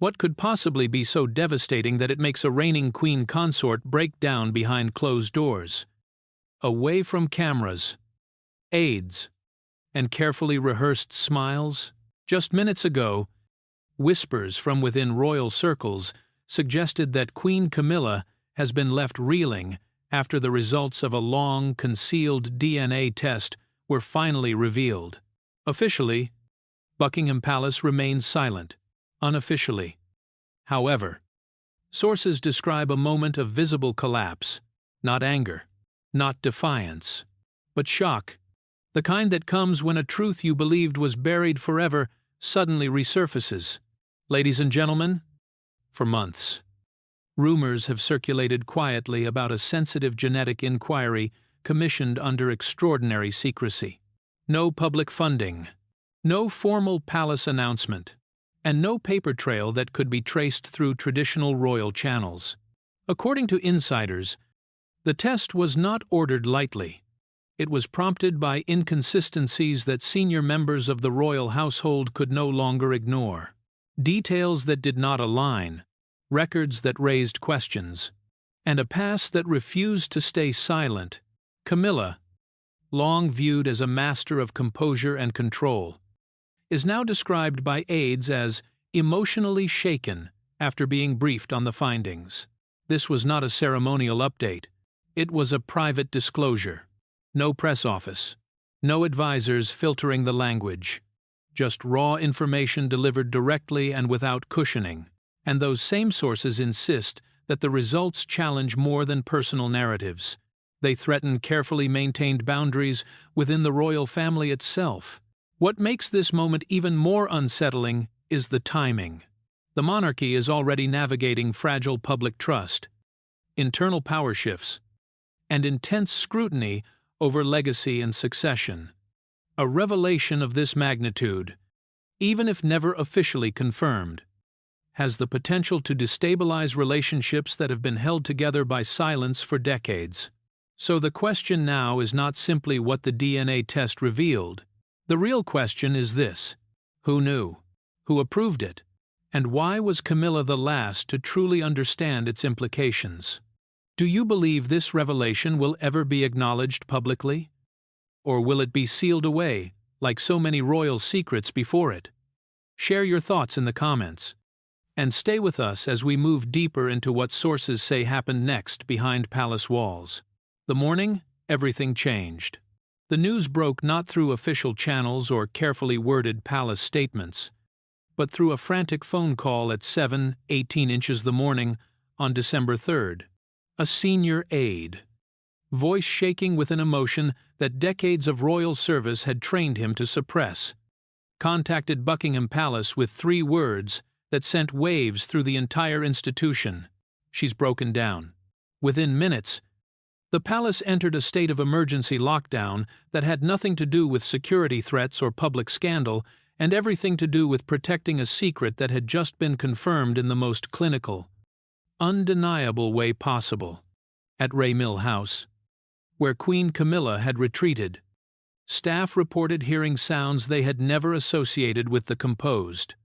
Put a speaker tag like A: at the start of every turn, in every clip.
A: What could possibly be so devastating that it makes a reigning queen consort break down behind closed doors? Away from cameras, aides, and carefully rehearsed smiles? Just minutes ago, whispers from within royal circles suggested that Queen Camilla has been left reeling after the results of a long, concealed DNA test were finally revealed. Officially, Buckingham Palace remains silent. Unofficially, however, sources describe a moment of visible collapse, not anger, not defiance, but shock, the kind that comes when a truth you believed was buried forever suddenly resurfaces. Ladies and gentlemen, for months, rumors have circulated quietly about a sensitive genetic inquiry commissioned under extraordinary secrecy. No public funding, no formal palace announcement, and no paper trail that could be traced through traditional royal channels. According to insiders, the test was not ordered lightly. It was prompted by inconsistencies that senior members of the royal household could no longer ignore. Details that did not align, records that raised questions, and a past that refused to stay silent. Camilla, long viewed as a master of composure and control, is now described by aides as emotionally shaken after being briefed on the findings. This was not a ceremonial update. It was a private disclosure. No press office, no advisors filtering the language, just raw information delivered directly and without cushioning. And those same sources insist that the results challenge more than personal narratives. They threaten carefully maintained boundaries within the royal family itself. What makes this moment even more unsettling is the timing. The monarchy is already navigating fragile public trust, internal power shifts, and intense scrutiny over legacy and succession. A revelation of this magnitude, even if never officially confirmed, has the potential to destabilize relationships that have been held together by silence for decades. So the question now is not simply what the DNA test revealed. The real question is this: who knew? Who approved it? And why was Camilla the last to truly understand its implications? Do you believe this revelation will ever be acknowledged publicly? Or will it be sealed away, like so many royal secrets before it? Share your thoughts in the comments. And stay with us as we move deeper into what sources say happened next behind palace walls. The morning, everything changed. The news broke not through official channels or carefully worded palace statements, but through a frantic phone call at 7:18 inches the morning on December 3rd. A senior aide, voice shaking with an emotion that decades of royal service had trained him to suppress, contacted Buckingham Palace with 3 words that sent waves through the entire institution: "She's broken down." Within minutes, the palace entered a state of emergency lockdown that had nothing to do with security threats or public scandal, and everything to do with protecting a secret that had just been confirmed in the most clinical, undeniable way possible. At Ray Mill House, where Queen Camilla had retreated, staff reported hearing sounds they had never associated with the composed,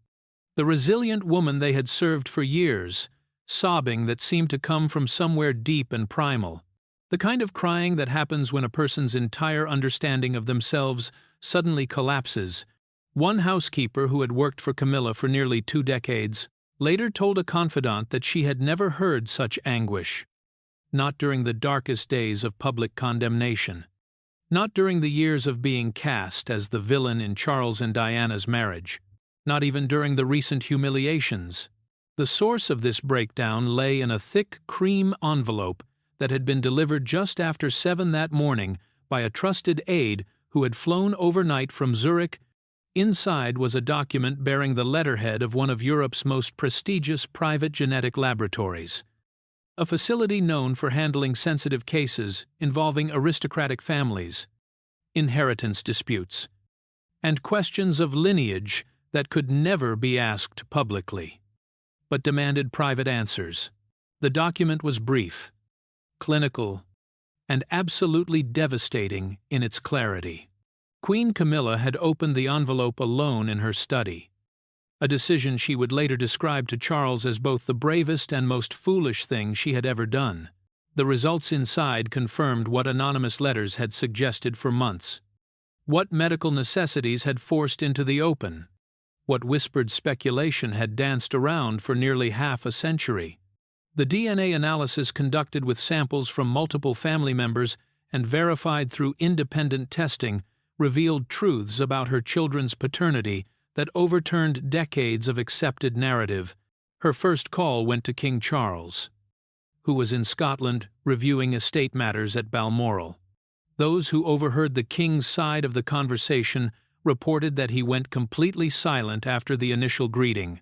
A: the resilient woman they had served for years, sobbing that seemed to come from somewhere deep and primal, the kind of crying that happens when a person's entire understanding of themselves suddenly collapses. One housekeeper who had worked for Camilla for nearly 2 decades later told a confidant that she had never heard such anguish. Not during the darkest days of public condemnation. Not during the years of being cast as the villain in Charles and Diana's marriage. Not even during the recent humiliations. The source of this breakdown lay in a thick cream envelope that had been delivered just after 7 that morning by a trusted aide who had flown overnight from Zurich. Inside was a document bearing the letterhead of one of Europe's most prestigious private genetic laboratories, a facility known for handling sensitive cases involving aristocratic families, inheritance disputes, and questions of lineage that could never be asked publicly, but demanded private answers. The document was brief, clinical, and absolutely devastating in its clarity. Queen Camilla had opened the envelope alone in her study, a decision she would later describe to Charles as both the bravest and most foolish thing she had ever done. The results inside confirmed what anonymous letters had suggested for months. What medical necessities had forced into the open. What whispered speculation had danced around for nearly half a century. The DNA analysis conducted with samples from multiple family members and verified through independent testing revealed truths about her children's paternity that overturned decades of accepted narrative. Her first call went to King Charles, who was in Scotland reviewing estate matters at Balmoral. Those who overheard the king's side of the conversation reported that he went completely silent after the initial greeting,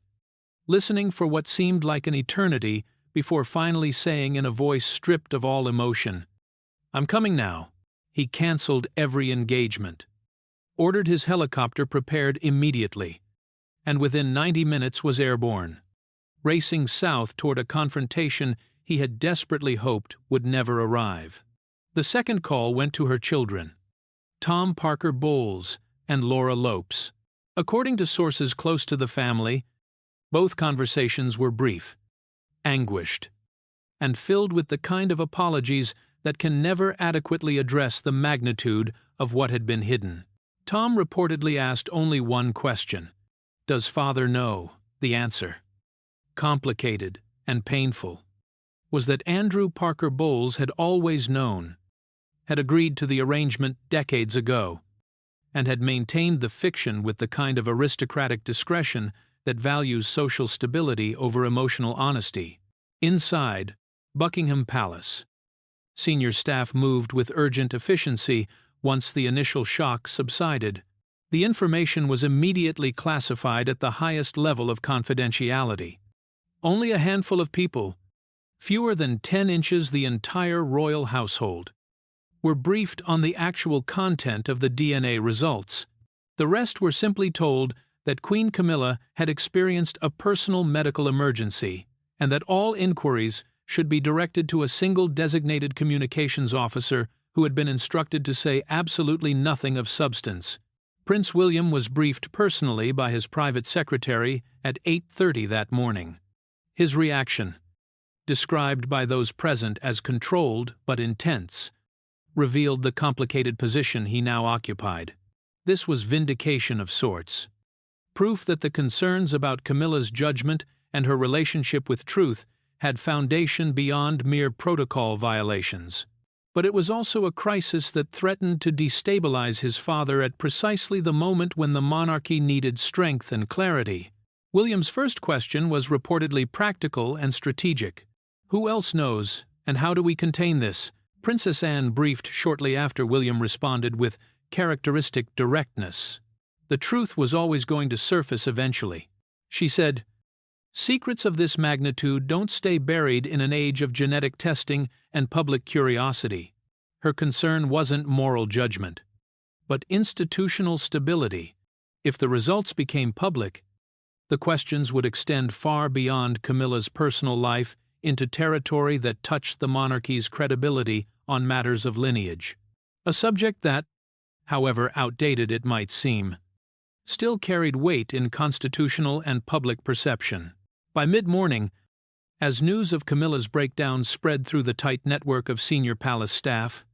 A: listening for what seemed like an eternity before finally saying in a voice stripped of all emotion, "I'm coming now." He cancelled every engagement, ordered his helicopter prepared immediately, and within 90 minutes was airborne, racing south toward a confrontation he had desperately hoped would never arrive. The second call went to her children, Tom Parker Bowles and Laura Lopes. According to sources close to the family, both conversations were brief, anguished, and filled with the kind of apologies that can never adequately address the magnitude of what had been hidden. Tom reportedly asked only one question: "Does father know?" The answer, complicated and painful, was that Andrew Parker Bowles had always known, had agreed to the arrangement decades ago, and had maintained the fiction with the kind of aristocratic discretion that values social stability over emotional honesty. Inside Buckingham Palace, senior staff moved with urgent efficiency once the initial shock subsided. The information was immediately classified at the highest level of confidentiality. Only a handful of people, fewer than 10 inches the entire royal household, were briefed on the actual content of the DNA results. The rest were simply told that Queen Camilla had experienced a personal medical emergency and that all inquiries should be directed to a single designated communications officer who had been instructed to say absolutely nothing of substance. Prince William was briefed personally by his private secretary at 8:30 that morning. His reaction, described by those present as controlled but intense, revealed the complicated position he now occupied. This was vindication of sorts. Proof that the concerns about Camilla's judgment and her relationship with truth had foundation beyond mere protocol violations. But it was also a crisis that threatened to destabilize his father at precisely the moment when the monarchy needed strength and clarity. William's first question was reportedly practical and strategic. "Who else knows, and how do we contain this?" Princess Anne briefed shortly after William responded with characteristic directness. The truth was always going to surface eventually. She said, "Secrets of this magnitude don't stay buried in an age of genetic testing and public curiosity." Her concern wasn't moral judgment, but institutional stability. If the results became public, the questions would extend far beyond Camilla's personal life into territory that touched the monarchy's credibility on matters of lineage. A subject that, however outdated it might seem, still carried weight in constitutional and public perception. By mid-morning, as news of Camilla's breakdown spread through the tight network of senior palace staff,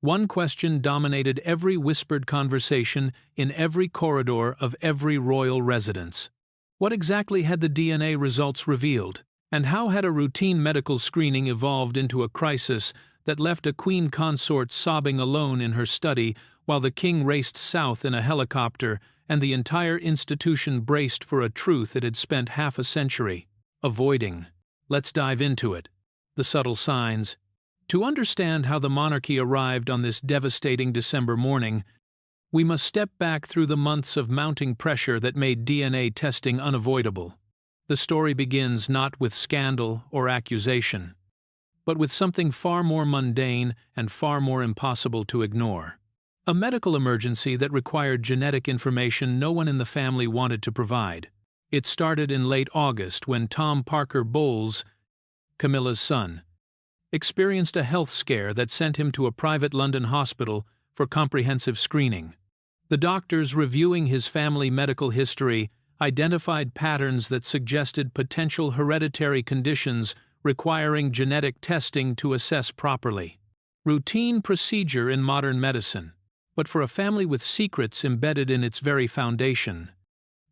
A: one question dominated every whispered conversation in every corridor of every royal residence. What exactly had the DNA results revealed, and how had a routine medical screening evolved into a crisis that left a queen consort sobbing alone in her study while the king raced south in a helicopter and the entire institution braced for a truth it had spent half a century avoiding? Let's dive into it. The subtle signs. To understand how the monarchy arrived on this devastating December morning, we must step back through the months of mounting pressure that made DNA testing unavoidable. The story begins not with scandal or accusation, but with something far more mundane and far more impossible to ignore. A medical emergency that required genetic information no one in the family wanted to provide. It started in late August when Tom Parker Bowles, Camilla's son, experienced a health scare that sent him to a private London hospital for comprehensive screening. The doctors reviewing his family medical history identified patterns that suggested potential hereditary conditions requiring genetic testing to assess properly. Routine procedure in modern medicine, but for a family with secrets embedded in its very foundation,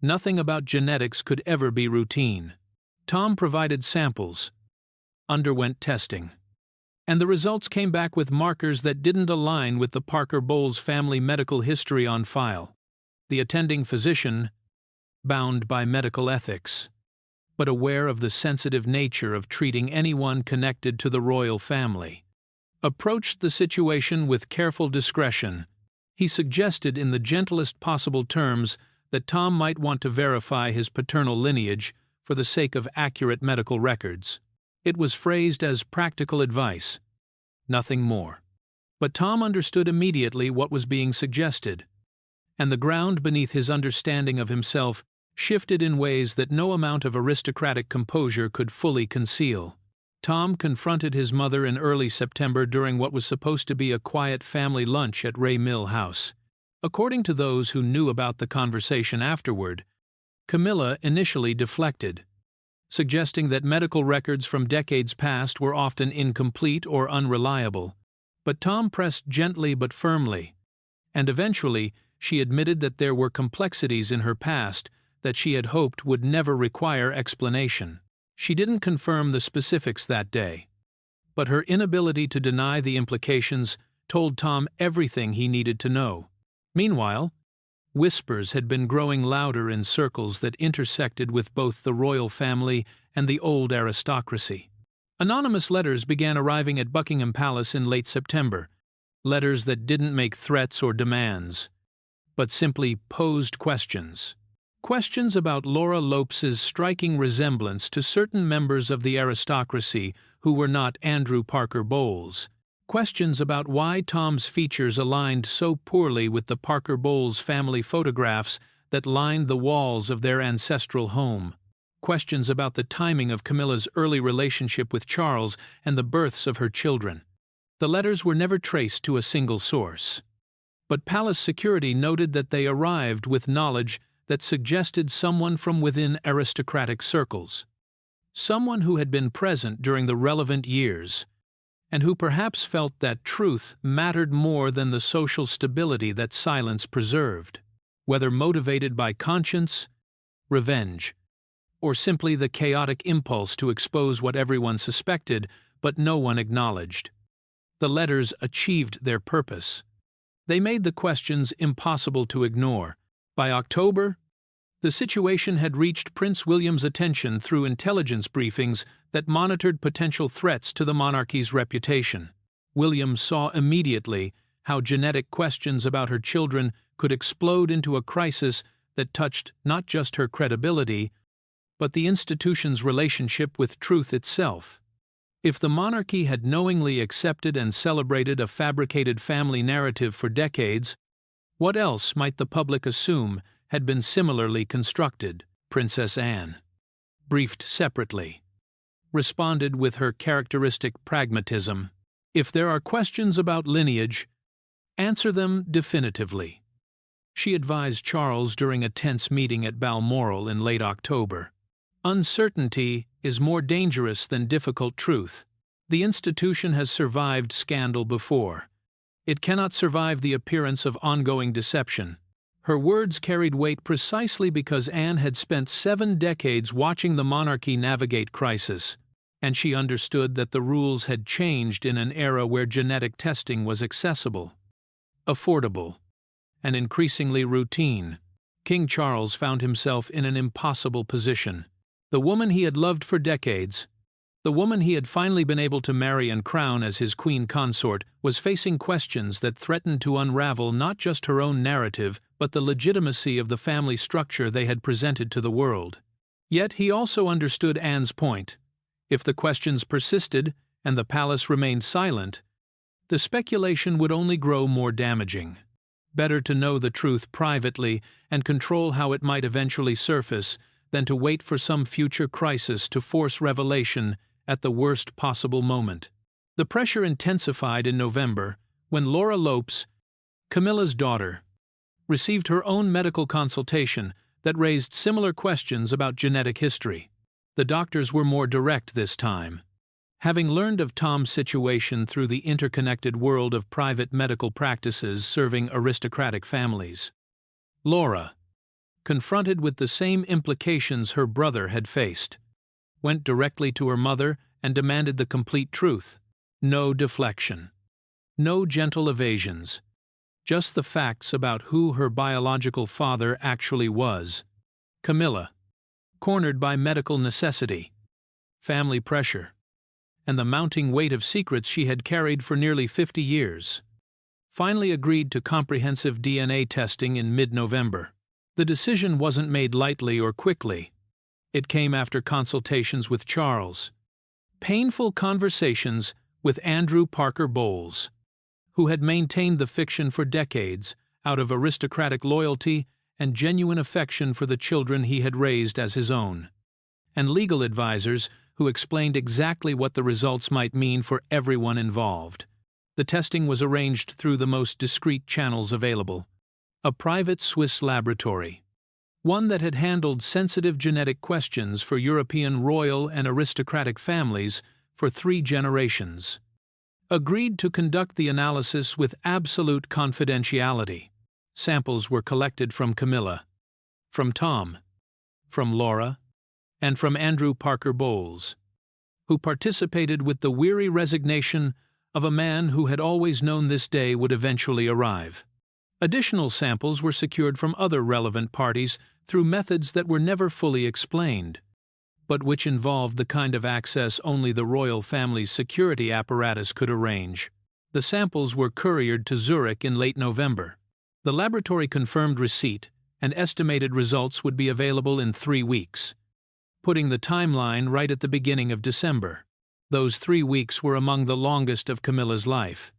A: nothing about genetics could ever be routine. Tom provided samples, underwent testing, and the results came back with markers that didn't align with the Parker Bowles family medical history on file. The attending physician, bound by medical ethics, but aware of the sensitive nature of treating anyone connected to the royal family, approached the situation with careful discretion. He suggested in the gentlest possible terms that Tom might want to verify his paternal lineage for the sake of accurate medical records. It was phrased as practical advice, nothing more. But Tom understood immediately what was being suggested, and the ground beneath his understanding of himself shifted in ways that no amount of aristocratic composure could fully conceal. Tom confronted his mother in early September during what was supposed to be a quiet family lunch at Ray Mill House. According to those who knew about the conversation afterward, Camilla initially deflected, suggesting that medical records from decades past were often incomplete or unreliable. But Tom pressed gently but firmly, and eventually she admitted that there were complexities in her past that she had hoped would never require explanation. She didn't confirm the specifics that day, but her inability to deny the implications told Tom everything he needed to know. Meanwhile, whispers had been growing louder in circles that intersected with both the royal family and the old aristocracy. Anonymous letters began arriving at Buckingham Palace in late September, letters that didn't make threats or demands, but simply posed questions. Questions about Laura Lopes's striking resemblance to certain members of the aristocracy who were not Andrew Parker Bowles. Questions about why Tom's features aligned so poorly with the Parker Bowles family photographs that lined the walls of their ancestral home. Questions about the timing of Camilla's early relationship with Charles and the births of her children. The letters were never traced to a single source, but palace security noted that they arrived with knowledge that suggested someone from within aristocratic circles, someone who had been present during the relevant years, and who perhaps felt that truth mattered more than the social stability that silence preserved. Whether motivated by conscience, revenge, or simply the chaotic impulse to expose what everyone suspected but no one acknowledged, the letters achieved their purpose. They made the questions impossible to ignore. By October, the situation had reached Prince William's attention through intelligence briefings that monitored potential threats to the monarchy's reputation. William saw immediately how genetic questions about her children could explode into a crisis that touched not just her credibility, but the institution's relationship with truth itself. If the monarchy had knowingly accepted and celebrated a fabricated family narrative for decades, what else might the public assume had been similarly constructed? Princess Anne, briefed separately, responded with her characteristic pragmatism. If there are questions about lineage, answer them definitively, she advised Charles during a tense meeting at Balmoral in late October. Uncertainty is more dangerous than difficult truth. The institution has survived scandal before. It cannot survive the appearance of ongoing deception. Her words carried weight precisely because Anne had spent 7 decades watching the monarchy navigate crisis, and she understood that the rules had changed in an era where genetic testing was accessible, affordable, and increasingly routine. King Charles found himself in an impossible position. The woman he had loved for decades, the woman he had finally been able to marry and crown as his queen consort, was facing questions that threatened to unravel not just her own narrative, but the legitimacy of the family structure they had presented to the world. Yet he also understood Anne's point. If the questions persisted and the palace remained silent, the speculation would only grow more damaging. Better to know the truth privately and control how it might eventually surface than to wait for some future crisis to force revelation at the worst possible moment. The pressure intensified in November when Laura Lopes, Camilla's daughter, received her own medical consultation that raised similar questions about genetic history. The doctors were more direct this time. Having learned of Tom's situation through the interconnected world of private medical practices serving aristocratic families, Laura, confronted with the same implications her brother had faced, went directly to her mother and demanded the complete truth. No deflection. No gentle evasions. Just the facts about who her biological father actually was. Camilla, cornered by medical necessity, family pressure, and the mounting weight of secrets she had carried for nearly 50 years, finally agreed to comprehensive DNA testing in mid-November. The decision wasn't made lightly or quickly. It came after consultations with Charles. Painful conversations with Andrew Parker Bowles, who had maintained the fiction for decades out of aristocratic loyalty and genuine affection for the children he had raised as his own, and legal advisors who explained exactly what the results might mean for everyone involved. The testing was arranged through the most discreet channels available. A private Swiss laboratory, one that had handled sensitive genetic questions for European royal and aristocratic families for 3 generations, agreed to conduct the analysis with absolute confidentiality. Samples were collected from Camilla, from Tom, from Laura, and from Andrew Parker Bowles, who participated with the weary resignation of a man who had always known this day would eventually arrive. Additional samples were secured from other relevant parties through methods that were never fully explained, but which involved the kind of access only the royal family's security apparatus could arrange. The samples were couriered to Zurich in late November. The laboratory confirmed receipt, and estimated results would be available in 3 weeks, putting the timeline right at the beginning of December. Those 3 weeks were among the longest of Camilla's life.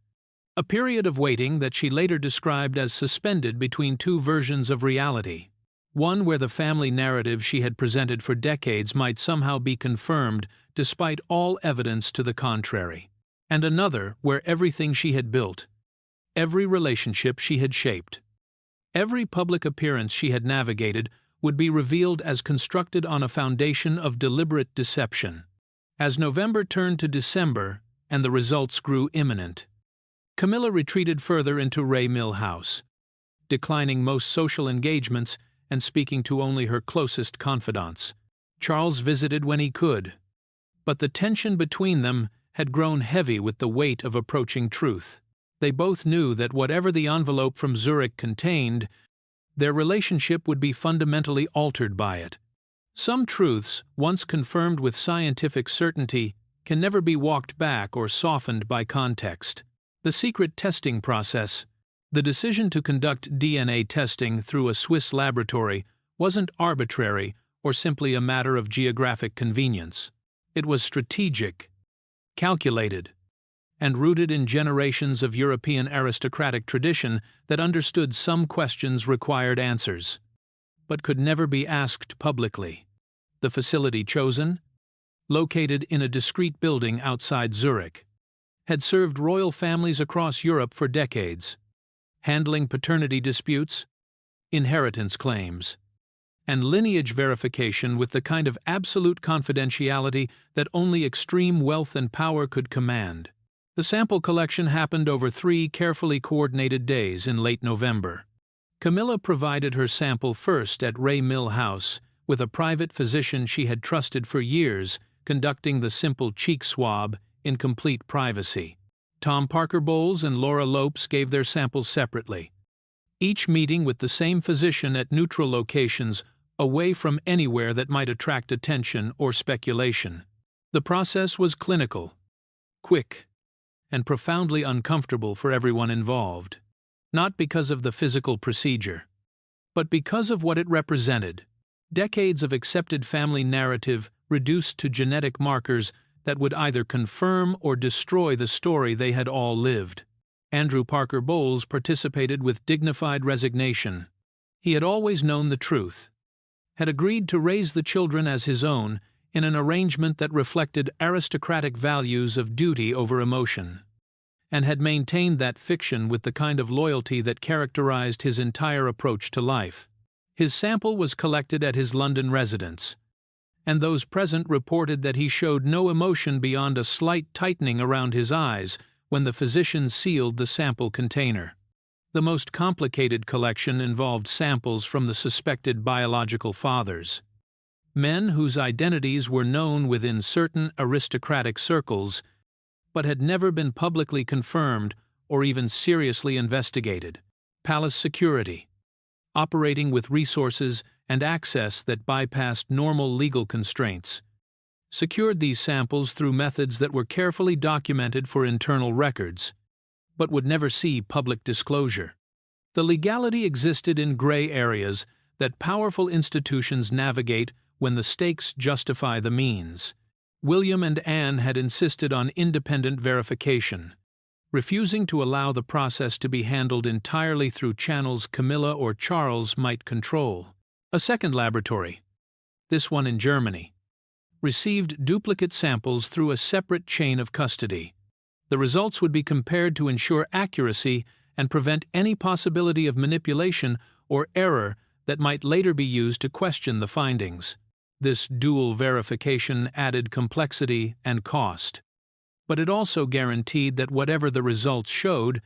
A: A period of waiting that she later described as suspended between 2 versions of reality. One where the family narrative she had presented for decades might somehow be confirmed despite all evidence to the contrary. And another where everything she had built, every relationship she had shaped, every public appearance she had navigated would be revealed as constructed on a foundation of deliberate deception. As November turned to December and the results grew imminent, Camilla retreated further into Ray Mill House, declining most social engagements and speaking to only her closest confidants. Charles visited when he could, but the tension between them had grown heavy with the weight of approaching truth. They both knew that whatever the envelope from Zurich contained, their relationship would be fundamentally altered by it. Some truths, once confirmed with scientific certainty, can never be walked back or softened by context. The secret testing process, the decision to conduct DNA testing through a Swiss laboratory, wasn't arbitrary or simply a matter of geographic convenience. It was strategic, calculated, and rooted in generations of European aristocratic tradition that understood some questions required answers, but could never be asked publicly. The facility chosen, located in a discreet building outside Zurich, had served royal families across Europe for decades, handling paternity disputes, inheritance claims, and lineage verification with the kind of absolute confidentiality that only extreme wealth and power could command. The sample collection happened over 3 carefully coordinated days in late November. Camilla provided her sample first at Ray Mill House, with a private physician she had trusted for years conducting the simple cheek swab in complete privacy. Tom Parker Bowles and Laura Lopes gave their samples separately, each meeting with the same physician at neutral locations away from anywhere that might attract attention or speculation. The process was clinical, quick, and profoundly uncomfortable for everyone involved, not because of the physical procedure, but because of what it represented. Decades of accepted family narrative reduced to genetic markers that would either confirm or destroy the story they had all lived. Andrew Parker Bowles participated with dignified resignation. He had always known the truth, had agreed to raise the children as his own in an arrangement that reflected aristocratic values of duty over emotion, and had maintained that fiction with the kind of loyalty that characterized his entire approach to life. His sample was collected at his London residence, and those present reported that he showed no emotion beyond a slight tightening around his eyes when the physician sealed the sample container. The most complicated collection involved samples from the suspected biological fathers, men whose identities were known within certain aristocratic circles, but had never been publicly confirmed or even seriously investigated. Palace security, operating with resources and access that bypassed normal legal constraints, secured these samples through methods that were carefully documented for internal records, but would never see public disclosure. The legality existed in gray areas that powerful institutions navigate when the stakes justify the means. William and Anne had insisted on independent verification, refusing to allow the process to be handled entirely through channels Camilla or Charles might control. A second laboratory, this one in Germany, received duplicate samples through a separate chain of custody. The results would be compared to ensure accuracy and prevent any possibility of manipulation or error that might later be used to question the findings. This dual verification added complexity and cost, but it also guaranteed that whatever the results showed,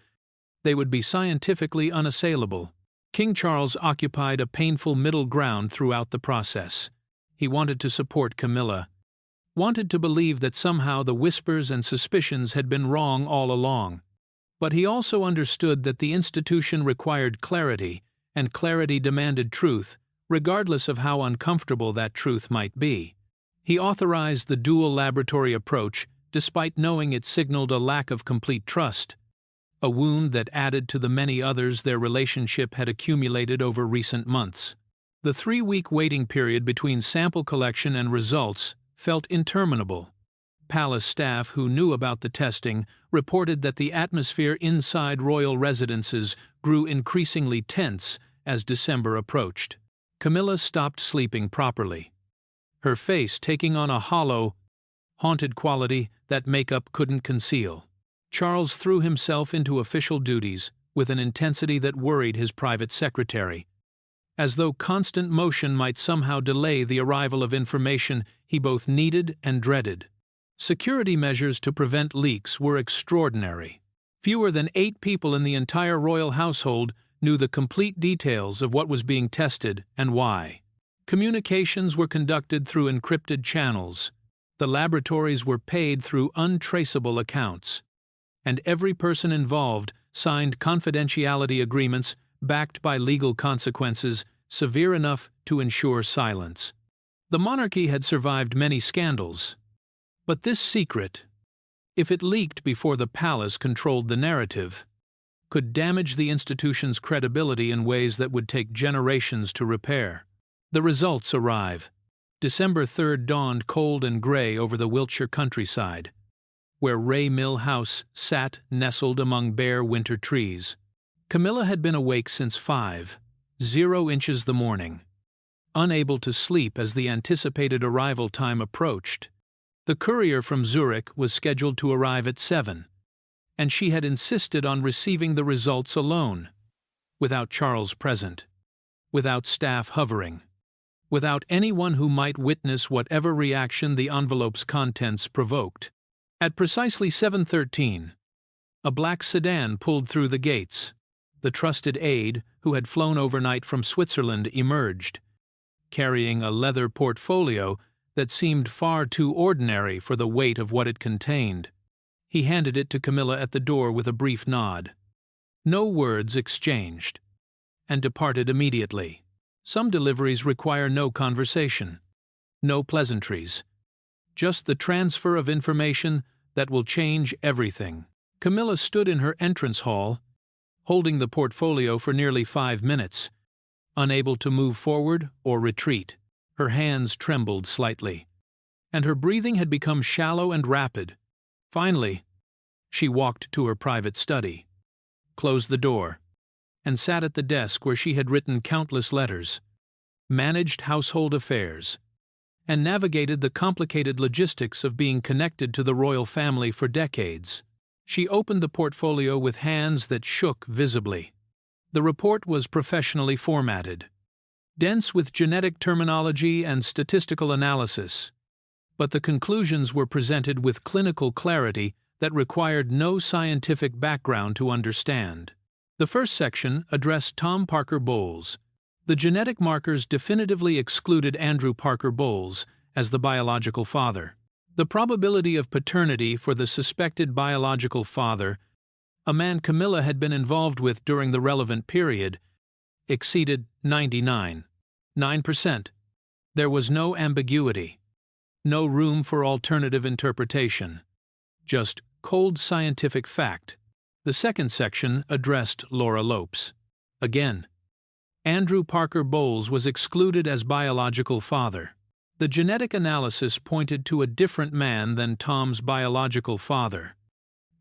A: they would be scientifically unassailable. King Charles occupied a painful middle ground throughout the process. He wanted to support Camilla, wanted to believe that somehow the whispers and suspicions had been wrong all along. But he also understood that the institution required clarity, and clarity demanded truth, regardless of how uncomfortable that truth might be. He authorized the dual laboratory approach, despite knowing it signaled a lack of complete trust, a wound that added to the many others their relationship had accumulated over recent months. The 3-week waiting period between sample collection and results felt interminable. Palace staff who knew about the testing reported that the atmosphere inside royal residences grew increasingly tense as December approached. Camilla stopped sleeping properly, her face taking on a hollow, haunted quality that makeup couldn't conceal. Charles threw himself into official duties with an intensity that worried his private secretary, as though constant motion might somehow delay the arrival of information he both needed and dreaded. Security measures to prevent leaks were extraordinary. Fewer than 8 people in the entire royal household knew the complete details of what was being tested and why. Communications were conducted through encrypted channels. The laboratories were paid through untraceable accounts, and every person involved signed confidentiality agreements backed by legal consequences severe enough to ensure silence. The monarchy had survived many scandals, but this secret, if it leaked before the palace controlled the narrative, could damage the institution's credibility in ways that would take generations to repair. The results arrive. December 3rd dawned cold and gray over the Wiltshire countryside, where Ray Mill House sat nestled among bare winter trees. Camilla had been awake since 5:00 inches the morning, unable to sleep as the anticipated arrival time approached. The courier from Zurich was scheduled to arrive at 7, and she had insisted on receiving the results alone, without Charles present, without staff hovering, without anyone who might witness whatever reaction the envelope's contents provoked. At precisely 7:13, a black sedan pulled through the gates. The trusted aide, who had flown overnight from Switzerland, emerged, carrying a leather portfolio that seemed far too ordinary for the weight of what it contained. He handed it to Camilla at the door with a brief nod. No words exchanged, and departed immediately. Some deliveries require no conversation, no pleasantries, just the transfer of information that will change everything. Camilla stood in her entrance hall, holding the portfolio for nearly 5 minutes, unable to move forward or retreat. Her hands trembled slightly, and her breathing had become shallow and rapid. Finally, she walked to her private study, closed the door, and sat at the desk where she had written countless letters, managed household affairs, and navigated the complicated logistics of being connected to the royal family for decades. She opened the portfolio with hands that shook visibly. The report was professionally formatted, dense with genetic terminology and statistical analysis. But the conclusions were presented with clinical clarity that required no scientific background to understand. The first section addressed Tom Parker Bowles. The genetic markers definitively excluded Andrew Parker Bowles as the biological father. The probability of paternity for the suspected biological father, a man Camilla had been involved with during the relevant period, exceeded 99.9%. There was no ambiguity, no room for alternative interpretation, just cold scientific fact. The second section addressed Laura Lopes. Again, Andrew Parker Bowles was excluded as biological father. The genetic analysis pointed to a different man than Tom's biological father,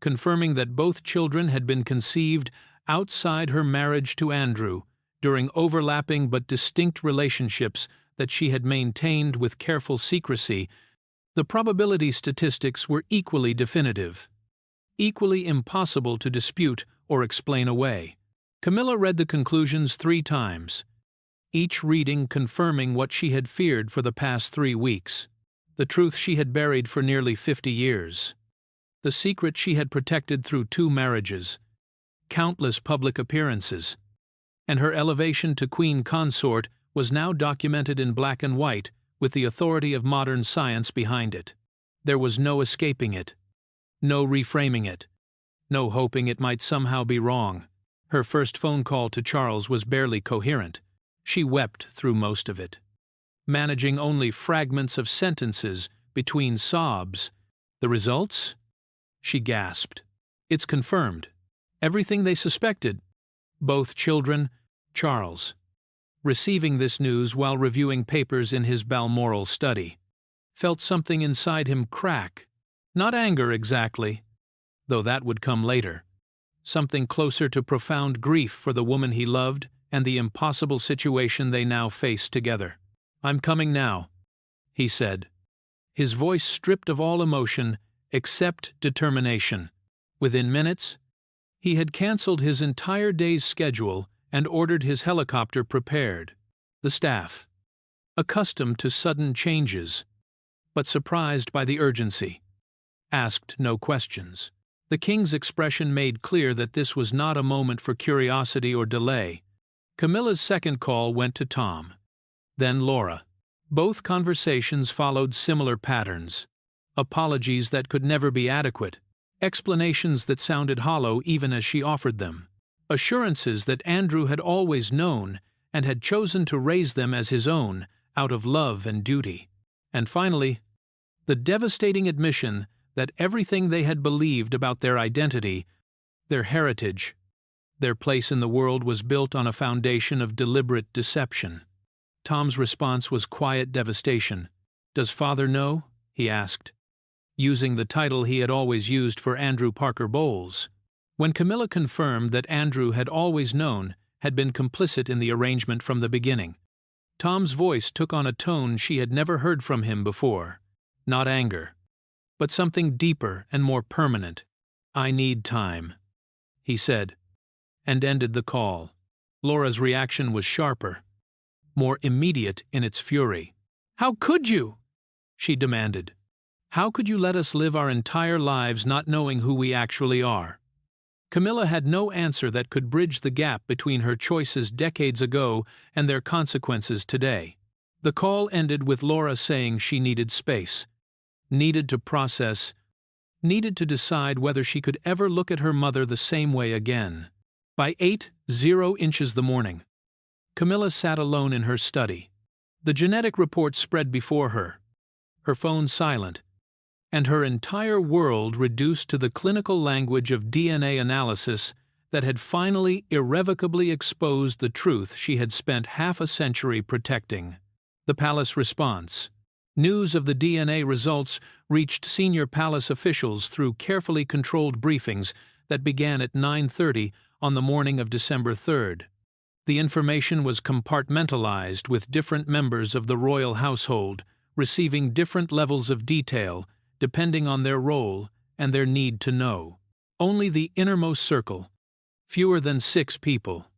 A: confirming that both children had been conceived outside her marriage to Andrew during overlapping but distinct relationships that she had maintained with careful secrecy. The probability statistics were equally definitive, equally impossible to dispute or explain away. Camilla read the conclusions 3 times, each reading confirming what she had feared for the past 3 weeks, the truth she had buried for nearly 50 years, the secret she had protected through 2 marriages, countless public appearances, and her elevation to queen consort was now documented in black and white with the authority of modern science behind it. There was no escaping it, no reframing it, no hoping it might somehow be wrong. Her first phone call to Charles was barely coherent. She wept through most of it, managing only fragments of sentences between sobs. The results? She gasped. It's confirmed. Everything they suspected. Both children, Charles, receiving this news while reviewing papers in his Balmoral study, felt something inside him crack. Not anger exactly, though that would come later. Something closer to profound grief for the woman he loved and the impossible situation they now faced together. "I'm coming now," he said, his voice stripped of all emotion except determination. Within minutes, he had cancelled his entire day's schedule and ordered his helicopter prepared. The staff, accustomed to sudden changes, but surprised by the urgency, asked no questions. The king's expression made clear that this was not a moment for curiosity or delay. Camilla's second call went to Tom, then Laura. Both conversations followed similar patterns. Apologies that could never be adequate, explanations that sounded hollow even as she offered them, assurances that Andrew had always known and had chosen to raise them as his own out of love and duty. And finally, the devastating admission that everything they had believed about their identity, their heritage, their place in the world was built on a foundation of deliberate deception. Tom's response was quiet devastation. "Does father know?" he asked, using the title he had always used for Andrew Parker Bowles. When Camilla confirmed that Andrew had always known, had been complicit in the arrangement from the beginning, Tom's voice took on a tone she had never heard from him before. Not anger, but something deeper and more permanent. "I need time," he said, and ended the call. Laura's reaction was sharper, more immediate in its fury. "How could you?" she demanded. "How could you let us live our entire lives not knowing who we actually are?" Camilla had no answer that could bridge the gap between her choices decades ago and their consequences today. The call ended with Laura saying she needed space, needed to process, needed to decide whether she could ever look at her mother the same way again. By 8:00 the morning, Camilla sat alone in her study. The genetic report spread before her, her phone silent, and her entire world reduced to the clinical language of DNA analysis that had finally irrevocably exposed the truth she had spent half a century protecting. The palace response. News of the DNA results reached senior palace officials through carefully controlled briefings that began at 9:30 on the morning of December 3rd. The information was compartmentalized with different members of the royal household, receiving different levels of detail depending on their role and their need to know. Only the innermost circle, fewer than 6 people,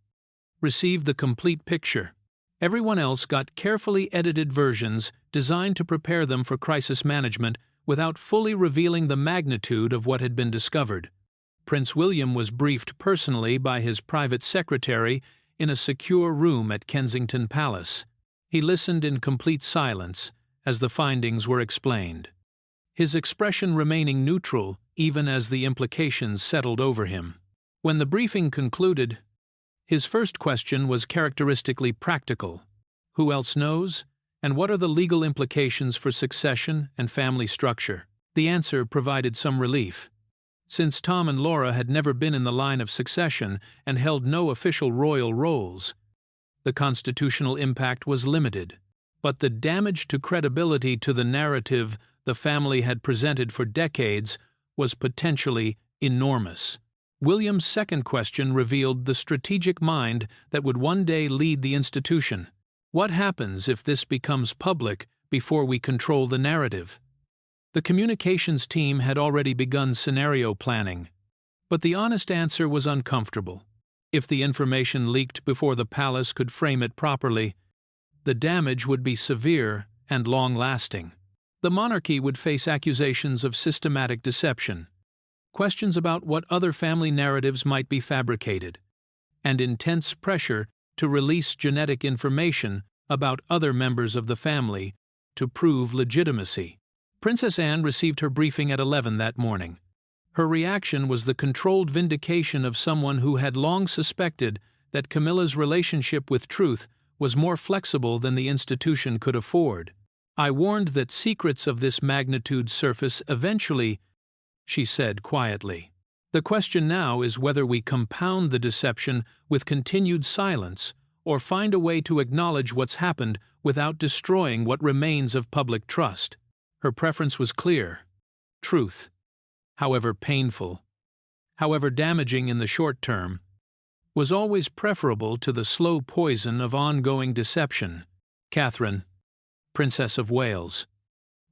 A: received the complete picture. Everyone else got carefully edited versions designed to prepare them for crisis management without fully revealing the magnitude of what had been discovered. Prince William was briefed personally by his private secretary in a secure room at Kensington Palace. He listened in complete silence as the findings were explained, his expression remaining neutral even as the implications settled over him. When the briefing concluded, his first question was characteristically practical. Who else knows? And what are the legal implications for succession and family structure? The answer provided some relief. Since Tom and Laura had never been in the line of succession and held no official royal roles, the constitutional impact was limited. But the damage to credibility to the narrative the family had presented for decades was potentially enormous. William's second question revealed the strategic mind that would one day lead the institution. What happens if this becomes public before we control the narrative? The communications team had already begun scenario planning, but the honest answer was uncomfortable. If the information leaked before the palace could frame it properly, the damage would be severe and long-lasting. The monarchy would face accusations of systematic deception, questions about what other family narratives might be fabricated, and intense pressure to release genetic information about other members of the family to prove legitimacy. Princess Anne received her briefing at 11 that morning. Her reaction was the controlled vindication of someone who had long suspected that Camilla's relationship with truth was more flexible than the institution could afford. "I warned that secrets of this magnitude surface eventually," she said quietly. "The question now is whether we compound the deception with continued silence or find a way to acknowledge what's happened without destroying what remains of public trust." Her preference was clear. Truth, however painful, however damaging in the short term, was always preferable to the slow poison of ongoing deception. Catherine, Princess of Wales,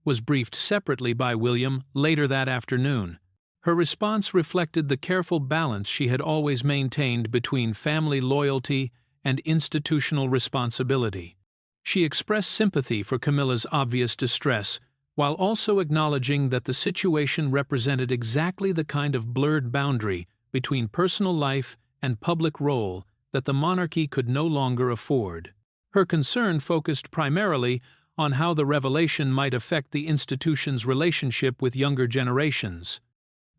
A: was briefed separately by William later that afternoon. Her response reflected the careful balance she had always maintained between family loyalty and institutional responsibility. She expressed sympathy for Camilla's obvious distress, while also acknowledging that the situation represented exactly the kind of blurred boundary between personal life and public role that the monarchy could no longer afford. Her concern focused primarily on how the revelation might affect the institution's relationship with younger generations,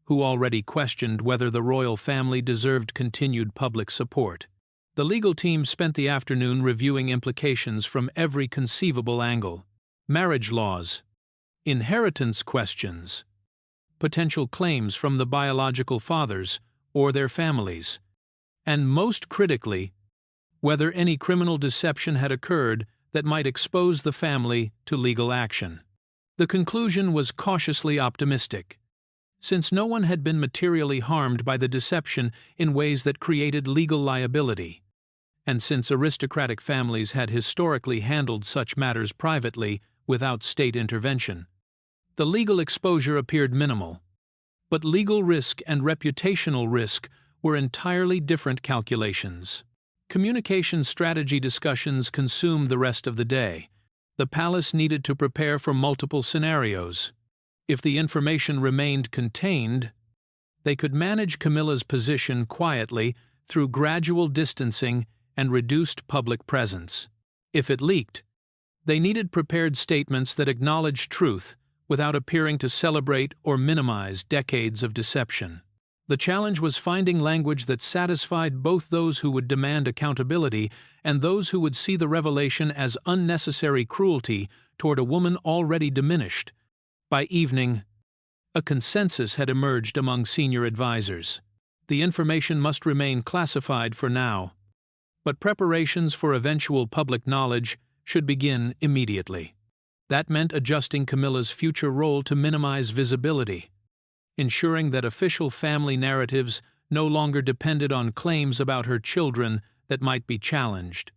A: who already questioned whether the royal family deserved continued public support. The legal team spent the afternoon reviewing implications from every conceivable angle: marriage laws, inheritance questions, potential claims from the biological fathers or their families, and most critically, whether any criminal deception had occurred that might expose the family to legal action. The conclusion was cautiously optimistic. Since no one had been materially harmed by the deception in ways that created legal liability, and since aristocratic families had historically handled such matters privately without state intervention, the legal exposure appeared minimal. But legal risk and reputational risk were entirely different calculations. Communication strategy discussions consumed the rest of the day. The palace needed to prepare for multiple scenarios. If the information remained contained, they could manage Camilla's position quietly through gradual distancing and reduced public presence. If it leaked, they needed prepared statements that acknowledged truth without appearing to celebrate or minimize decades of deception. The challenge was finding language that satisfied both those who would demand accountability and those who would see the revelation as unnecessary cruelty toward a woman already diminished. By evening, a consensus had emerged among senior advisors. The information must remain classified for now, but preparations for eventual public knowledge should begin immediately. That meant adjusting Camilla's future role to minimize visibility, ensuring that official family narratives no longer depended on claims about her children that might be challenged,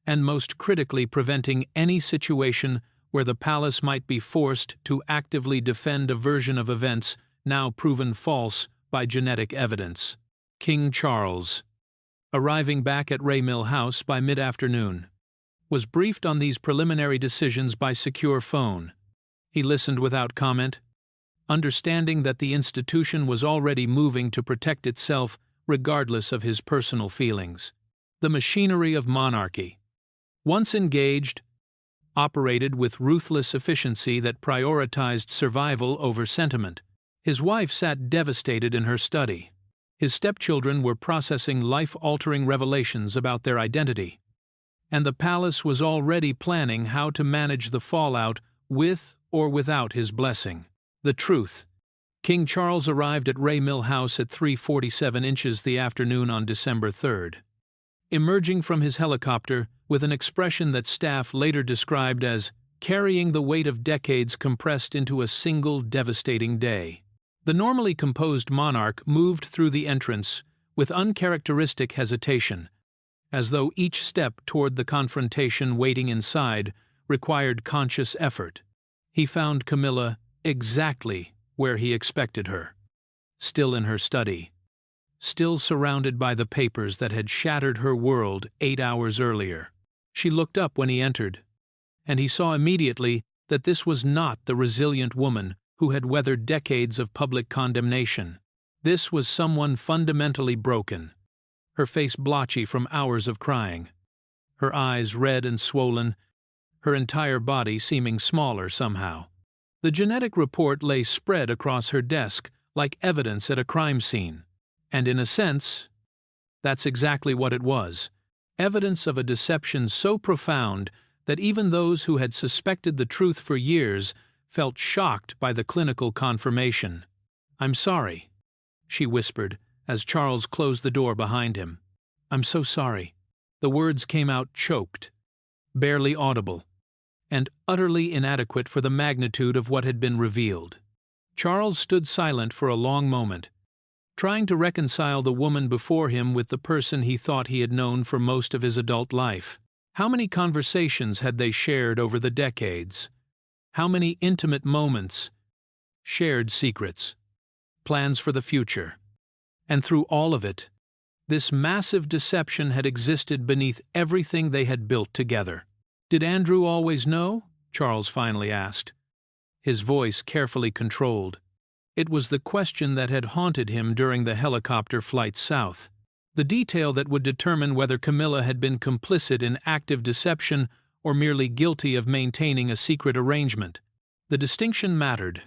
A: and most critically preventing any situation where the palace might be forced to actively defend a version of events now proven false by genetic evidence. King Charles, arriving back at Raymill House by mid-afternoon, was briefed on these preliminary decisions by secure phone. He listened without comment, understanding that the institution was already moving to protect itself regardless of his personal feelings. The machinery of monarchy, once engaged, operated with ruthless efficiency that prioritized survival over sentiment. His wife sat devastated in her study. His stepchildren were processing life-altering revelations about their identity. And the palace was already planning how to manage the fallout with or without his blessing. The truth. King Charles arrived at Ray Mill House at 3:47 inches the afternoon on December 3rd. Emerging from his helicopter with an expression that staff later described as carrying the weight of decades compressed into a single devastating day. The normally composed monarch moved through the entrance with uncharacteristic hesitation, as though each step toward the confrontation waiting inside required conscious effort. He found Camilla exactly where he expected her, still in her study, still surrounded by the papers that had shattered her world 8 hours earlier. She looked up when he entered, and he saw immediately that this was not the resilient woman who had weathered decades of public condemnation. This was someone fundamentally broken, her face blotchy from hours of crying, her eyes red and swollen, her entire body seeming smaller somehow. The genetic report lay spread across her desk like evidence at a crime scene. And in a sense, that's exactly what it was. Evidence of a deception so profound that even those who had suspected the truth for years felt shocked by the clinical confirmation. "I'm sorry," she whispered as Charles closed the door behind him. "I'm so sorry." The words came out choked, barely audible, and utterly inadequate for the magnitude of what had been revealed. Charles stood silent for a long moment, trying to reconcile the woman before him with the person he thought he had known for most of his adult life. How many conversations had they shared over the decades? How many intimate moments? Shared secrets, plans for the future. And through all of it, this massive deception had existed beneath everything they had built together. "Did Andrew always know?" Charles finally asked, his voice carefully controlled. It was the question that had haunted him during the helicopter flight south, the detail that would determine whether Camilla had been complicit in active deception or merely guilty of maintaining a secret arrangement. The distinction mattered,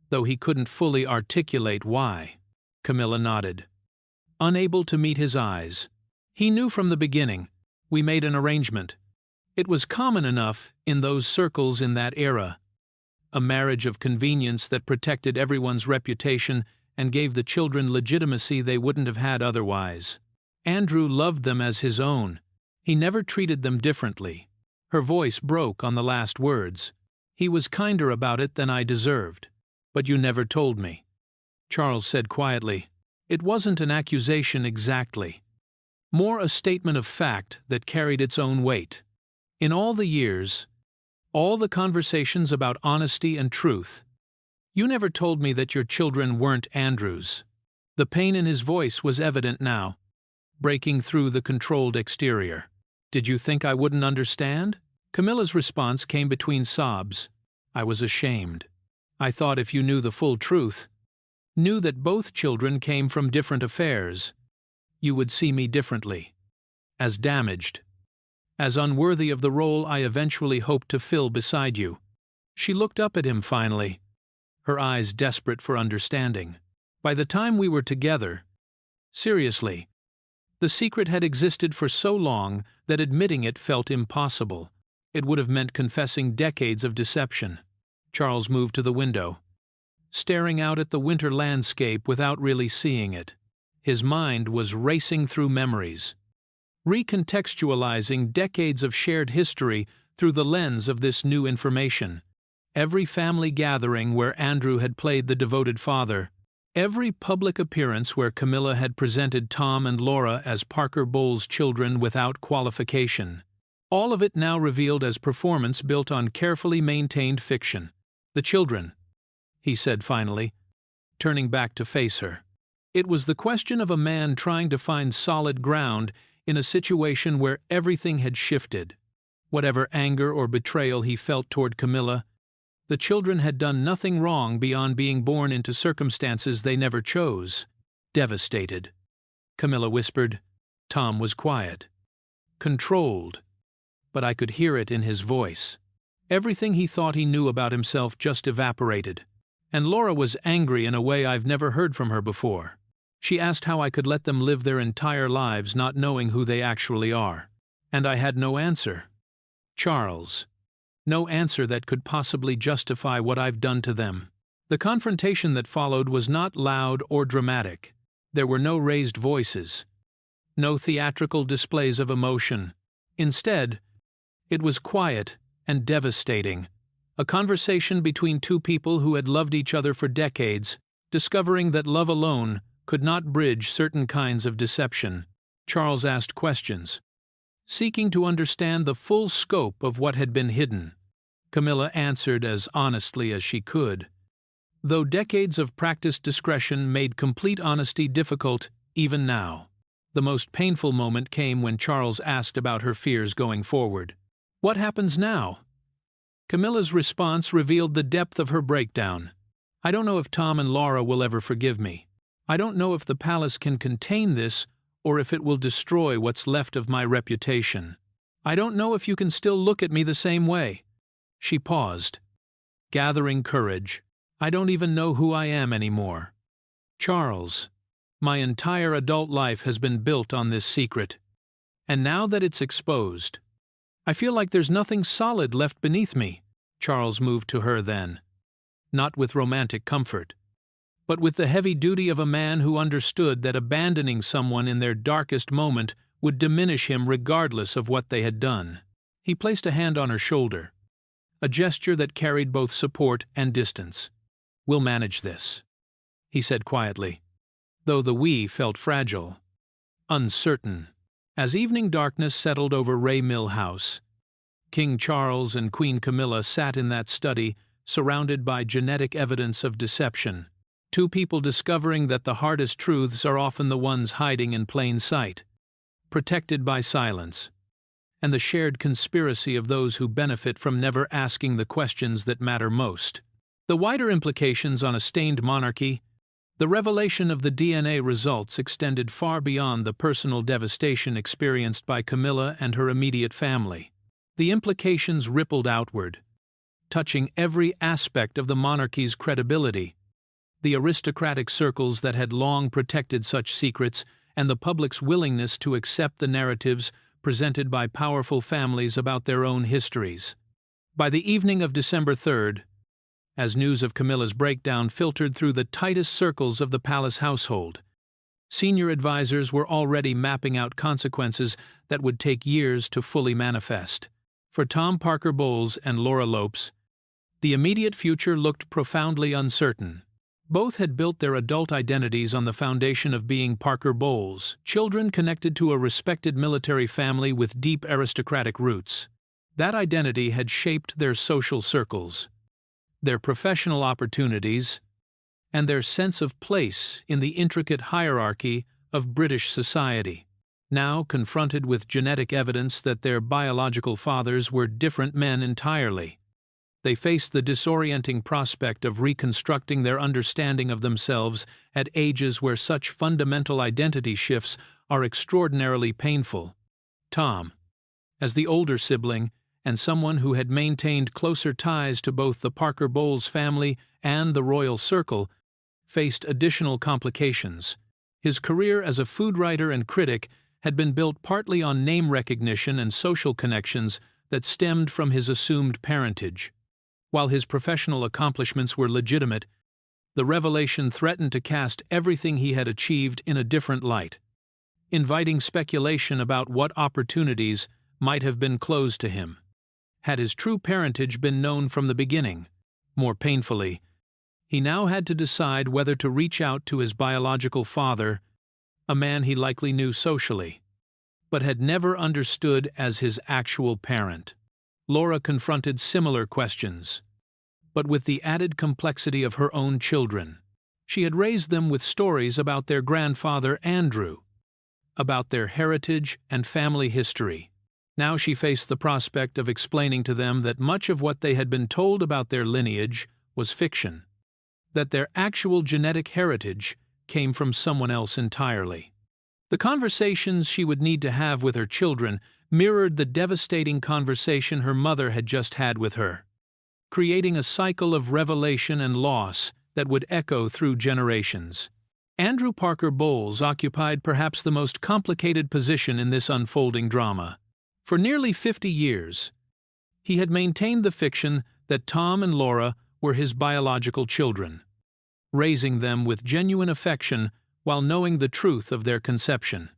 A: though he couldn't fully articulate why. Camilla nodded, unable to meet his eyes. He knew from the beginning. "We made an arrangement." It was common enough in those circles in that era. A marriage of convenience that protected everyone's reputation and gave the children legitimacy they wouldn't have had otherwise. Andrew loved them as his own. He never treated them differently. Her voice broke on the last words. "He was kinder about it than I deserved. But you never told me," Charles said quietly. It wasn't an accusation exactly, more a statement of fact that carried its own weight. In all the years, all the conversations about honesty and truth, you never told me that your children weren't Andrew's. The pain in his voice was evident now, breaking through the controlled exterior. "Did you think I wouldn't understand?" Camilla's response came between sobs. "I was ashamed. I thought if you knew the full truth, knew that both children came from different affairs, you would see me differently, as damaged, as unworthy of the role I eventually hoped to fill beside you." She looked up at him finally, her eyes desperate for understanding. "By the time we were together, seriously, the secret had existed for so long that admitting it felt impossible. It would have meant confessing decades of deception." Charles moved to the window, staring out at the winter landscape without really seeing it. His mind was racing through memories, recontextualizing decades of shared history through the lens of this new information. Every family gathering where Andrew had played the devoted father, every public appearance where Camilla had presented Tom and Laura as Parker Bowles' children without qualification. All of it now revealed as performance built on carefully maintained fiction. "The children," he said finally, turning back to face her. It was the question of a man trying to find solid ground in a situation where everything had shifted. Whatever anger or betrayal he felt toward Camilla, the children had done nothing wrong beyond being born into circumstances they never chose. Devastated, Camilla whispered. Tom was quiet, controlled, but I could hear it in his voice. Everything he thought he knew about himself just evaporated. And Laura was angry in a way I've never heard from her before. She asked how I could let them live their entire lives not knowing who they actually are. And I had no answer. Charles. No answer that could possibly justify what I've done to them. The confrontation that followed was not loud or dramatic. There were no raised voices, no theatrical displays of emotion. Instead, it was quiet and devastating. A conversation between two people who had loved each other for decades, discovering that love alone could not bridge certain kinds of deception. Charles asked questions, seeking to understand the full scope of what had been hidden. Camilla answered as honestly as she could, though decades of practiced discretion made complete honesty difficult even now. The most painful moment came when Charles asked about her fears going forward. What happens now? Camilla's response revealed the depth of her breakdown. I don't know if Tom and Laura will ever forgive me. I don't know if the palace can contain this or if it will destroy what's left of my reputation. I don't know if you can still look at me the same way. She paused, gathering courage. I don't even know who I am anymore. Charles, my entire adult life has been built on this secret. And now that it's exposed, I feel like there's nothing solid left beneath me. Charles moved to her then, not with romantic comfort, but with the heavy duty of a man who understood that abandoning someone in their darkest moment would diminish him regardless of what they had done. He placed a hand on her shoulder, a gesture that carried both support and distance. We'll manage this, he said quietly, though the we felt fragile, uncertain. As evening darkness settled over Ray Mill House, King Charles and Queen Camilla sat in that study, surrounded by genetic evidence of deception. Two people discovering that the hardest truths are often the ones hiding in plain sight, protected by silence, and the shared conspiracy of those who benefit from never asking the questions that matter most. The wider implications on a stained monarchy, the revelation of the DNA results extended far beyond the personal devastation experienced by Camilla and her immediate family. The implications rippled outward, touching every aspect of the monarchy's credibility. The aristocratic circles that had long protected such secrets and the public's willingness to accept the narratives presented by powerful families about their own histories. By the evening of December 3rd, as news of Camilla's breakdown filtered through the tightest circles of the palace household, senior advisors were already mapping out consequences that would take years to fully manifest. For Tom Parker Bowles and Laura Lopes, the immediate future looked profoundly uncertain. Both had built their adult identities on the foundation of being Parker Bowles, children connected to a respected military family with deep aristocratic roots. That identity had shaped their social circles, their professional opportunities, and their sense of place in the intricate hierarchy of British society. Now confronted with genetic evidence that their biological fathers were different men entirely, they faced the disorienting prospect of reconstructing their understanding of themselves at ages where such fundamental identity shifts are extraordinarily painful. Tom, as the older sibling, and someone who had maintained closer ties to both the Parker Bowles family and the royal circle, faced additional complications. His career as a food writer and critic had been built partly on name recognition and social connections that stemmed from his assumed parentage. While his professional accomplishments were legitimate, the revelation threatened to cast everything he had achieved in a different light, inviting speculation about what opportunities might have been closed to him. Had his true parentage been known from the beginning, more painfully, he now had to decide whether to reach out to his biological father, a man he likely knew socially, but had never understood as his actual parent. Laura confronted similar questions, but with the added complexity of her own children. She had raised them with stories about their grandfather Andrew, about their heritage and family history. Now she faced the prospect of explaining to them that much of what they had been told about their lineage was fiction, that their actual genetic heritage came from someone else entirely. The conversations she would need to have with her children mirrored the devastating conversation her mother had just had with her, creating a cycle of revelation and loss that would echo through generations. Andrew Parker Bowles occupied perhaps the most complicated position in this unfolding drama. For nearly 50 years, he had maintained the fiction that Tom and Laura were his biological children, raising them with genuine affection while knowing the truth of their conception.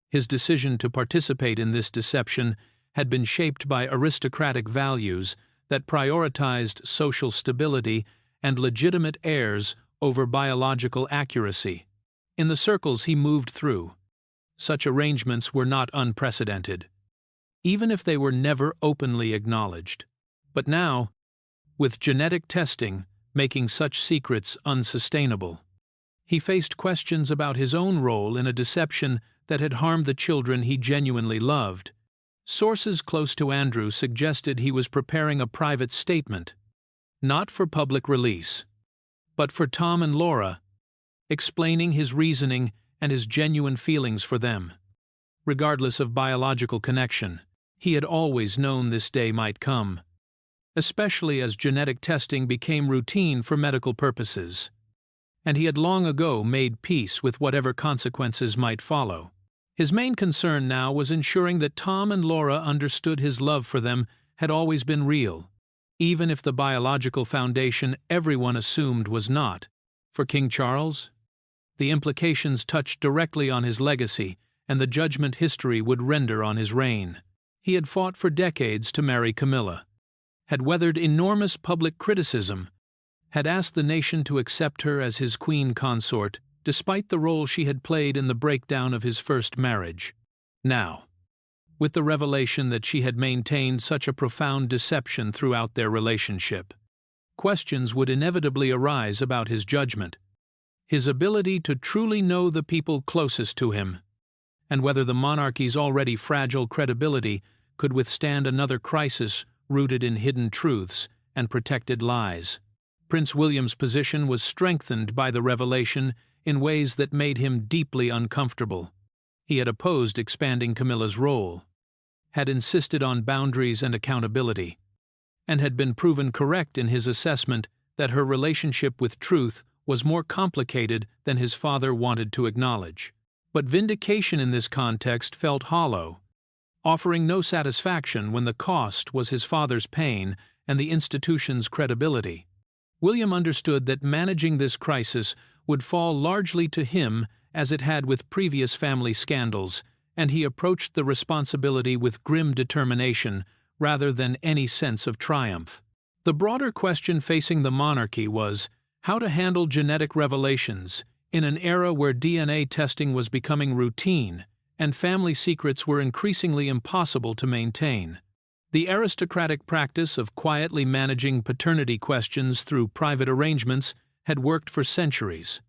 A: His decision to participate in this deception had been shaped by aristocratic values that prioritized social stability and legitimate heirs over biological accuracy. In the circles he moved through, such arrangements were not unprecedented, even if they were never openly acknowledged. But now, with genetic testing making such secrets unsustainable, he faced questions about his own role in a deception that had harmed the children he genuinely loved. Sources close to Andrew suggested he was preparing a private statement, not for public release, but for Tom and Laura, explaining his reasoning and his genuine feelings for them. Regardless of biological connection, he had always known this day might come, especially as genetic testing became routine for medical purposes, and he had long ago made peace with whatever consequences might follow. His main concern now was ensuring that Tom and Laura understood his love for them had always been real, even if the biological foundation everyone assumed was not. For King Charles, the implications touched directly on his legacy and the judgment history would render on his reign. He had fought for decades to marry Camilla, had weathered enormous public criticism, had asked the nation to accept her as his queen consort, despite the role she had played in the breakdown of his first marriage. Now, with the revelation that she had maintained such a profound deception throughout their relationship, questions would inevitably arise about his judgment, his ability to truly know the people closest to him, and whether the monarchy's already fragile credibility could withstand another crisis rooted in hidden truths and protected lies. Prince William's position was strengthened by the revelation in ways that made him deeply uncomfortable. He had opposed expanding Camilla's role, had insisted on boundaries and accountability, and had been proven correct in his assessment that her relationship with truth was more complicated than his father wanted to acknowledge. But vindication in this context felt hollow, offering no satisfaction when the cost was his father's pain and the institution's credibility. William understood that managing this crisis would fall largely to him as it had with previous family scandals, and he approached the responsibility with grim determination rather than any sense of triumph. The broader question facing the monarchy was how to handle genetic revelations in an era where DNA testing was becoming routine and family secrets were increasingly impossible to maintain. The aristocratic practice of quietly managing paternity questions through private arrangements had worked for centuries,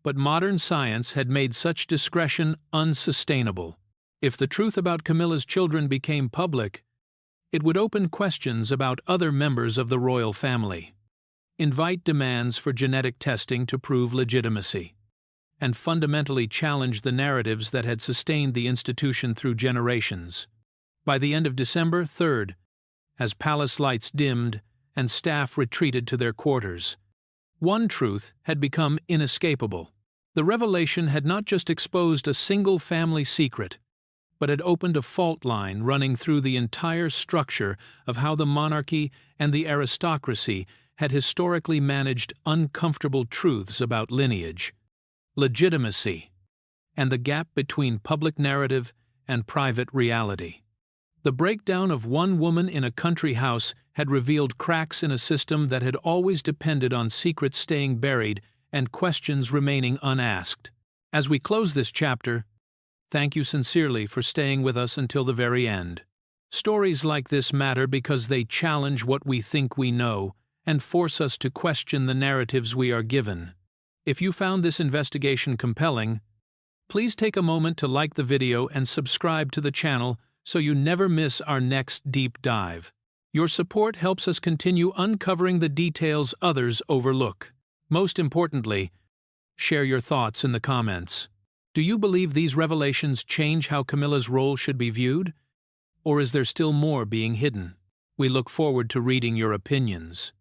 A: but modern science had made such discretion unsustainable. If the truth about Camilla's children became public, it would open questions about other members of the royal family, invite demands for genetic testing to prove legitimacy, and fundamentally challenge the narratives that had sustained the institution through generations. By the end of December 3rd, as palace lights dimmed and staff retreated to their quarters, one truth had become inescapable. The revelation had not just exposed a single family secret, but had opened a fault line running through the entire structure of how the monarchy and the aristocracy had historically managed uncomfortable truths about lineage, legitimacy, and the gap between public narrative and private reality. The breakdown of one woman in a country house had revealed cracks in a system that had always depended on secrets staying buried and questions remaining unasked. As we close this chapter, thank you sincerely for staying with us until the very end. Stories like this matter because they challenge what we think we know and force us to question the narratives we are given. If you found this investigation compelling, please take a moment to like the video and subscribe to the channel so you never miss our next deep dive. Your support helps us continue uncovering the details others overlook. Most importantly, share your thoughts in the comments. Do you believe these revelations change how Camilla's role should be viewed? Or is there still more being hidden? We look forward to reading your opinions.